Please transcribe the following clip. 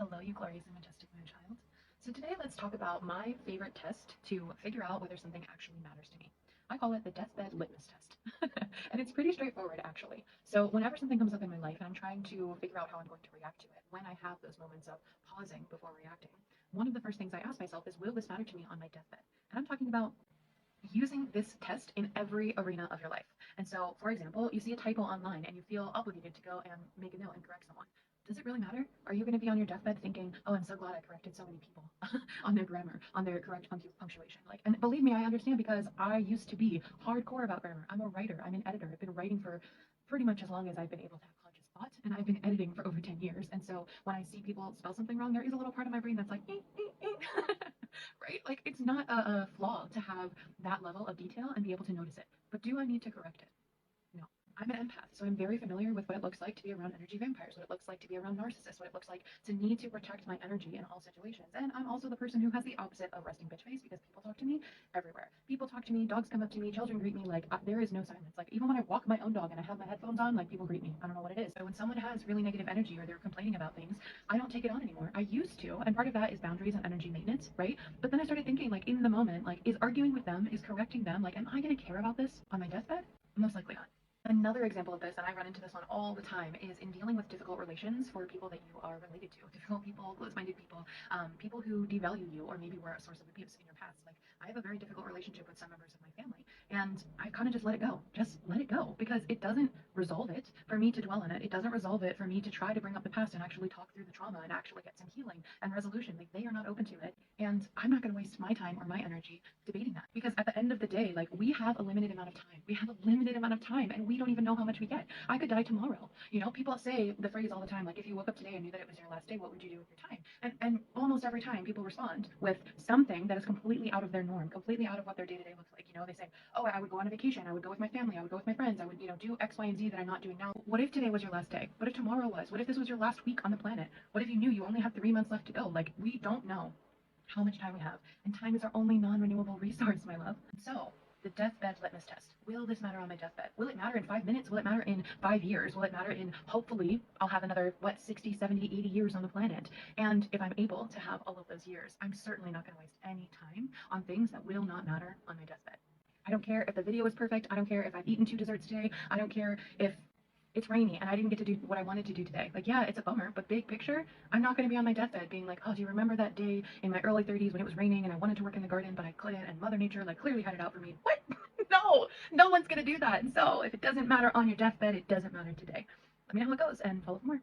Hello, you glorious and majestic moon child. So today let's talk about my favorite test to figure out whether something actually matters to me. I call it the deathbed litmus test. And it's pretty straightforward actually. So whenever something comes up in my life and I'm trying to figure out how I'm going to react to it, when I have those moments of pausing before reacting, one of the first things I ask myself is, will this matter to me on my deathbed? And I'm talking about using this test in every arena of your life. And so, for example, you see a typo online and you feel obligated to go and make a note and correct someone. Does it really matter? Are you going to be on your deathbed thinking, "Oh, I'm so glad I corrected so many people on their grammar, on their correct punctuation"? Like, and believe me, I understand because I used to be hardcore about grammar. I'm a writer. I'm an editor. I've been writing for pretty much as long as I've been able to have conscious thought, and I've been editing for over 10 years. And so when I see people spell something wrong, there is a little part of my brain that's like, right? Like, it's not a flaw to have that level of detail and be able to notice it. But do I need to correct it? No. I'm an empath, so I'm very familiar with what it looks like to be around energy vampires, what it looks like to be around narcissists, what it looks like to need to protect my energy in all situations. And I'm also the person who has the opposite of resting bitch face because people talk to me everywhere. People talk to me, dogs come up to me, children greet me. Like, there is no silence. Like, even when I walk my own dog and I have my headphones on, like, people greet me. I don't know what it is. So when someone has really negative energy or they're complaining about things, I don't take it on anymore. I used to, and part of that is boundaries and energy maintenance, right? But then I started thinking, like, in the moment, like, is arguing with them, is correcting them, like, am I going to care about this on my deathbed? Most likely not. Another example of this, and I run into this one all the time, is in dealing with difficult relations for people that you are related to. Difficult people, close-minded people, people who devalue you or maybe were a source of abuse in your past. Like, I have a very difficult relationship with some members of my family, and I kind of just let it go. Just let it go because it doesn't resolve it for me to dwell on it. It doesn't resolve it for me to try to bring up the past and actually talk through the trauma and actually get some healing and resolution. Like, they are not open to it, and I'm not going to waste my time or my energy debating that because at the end of the day, like, we have a limited amount of time. We have a limited amount of time, and we don't even know how much we get. I could die tomorrow. You know, people say the phrase all the time, like, if you woke up today and knew that it was your last day, what would you do with your time? And almost every time people respond with something that is completely out of their norm, completely out of what their day to day looks like. You know, they say, oh, I would go on a vacation. I would go with my family. I would go with my friends. I would, do X, Y, and Z that I'm not doing now. What if today was your last day? What if tomorrow was? What if this was your last week on the planet? What if you knew you only have 3 months left to go? Like, we don't know how much time we have. And time is our only non renewable resource, my love. So, the deathbed litmus test. Will this matter on my deathbed? Will it matter in 5 minutes? Will it matter in 5 years? Will it matter in, hopefully, I'll have another, 60, 70, 80 years on the planet? And if I'm able to have all of those years, I'm certainly not going to waste any time on things that will not matter on my deathbed. I don't care if the video is perfect. I don't care if I've eaten 2 desserts today. I don't care if it's rainy and I didn't get to do what I wanted to do today. Like, yeah, it's a bummer, but big picture, I'm not going to be on my deathbed being like, oh, do you remember that day in my early 30s when it was raining and I wanted to work in the garden, but I couldn't, and Mother Nature, like, clearly had it out for me? What? No, no one's going to do that. And so if it doesn't matter on your deathbed, it doesn't matter today. Let me know how it goes and follow for more.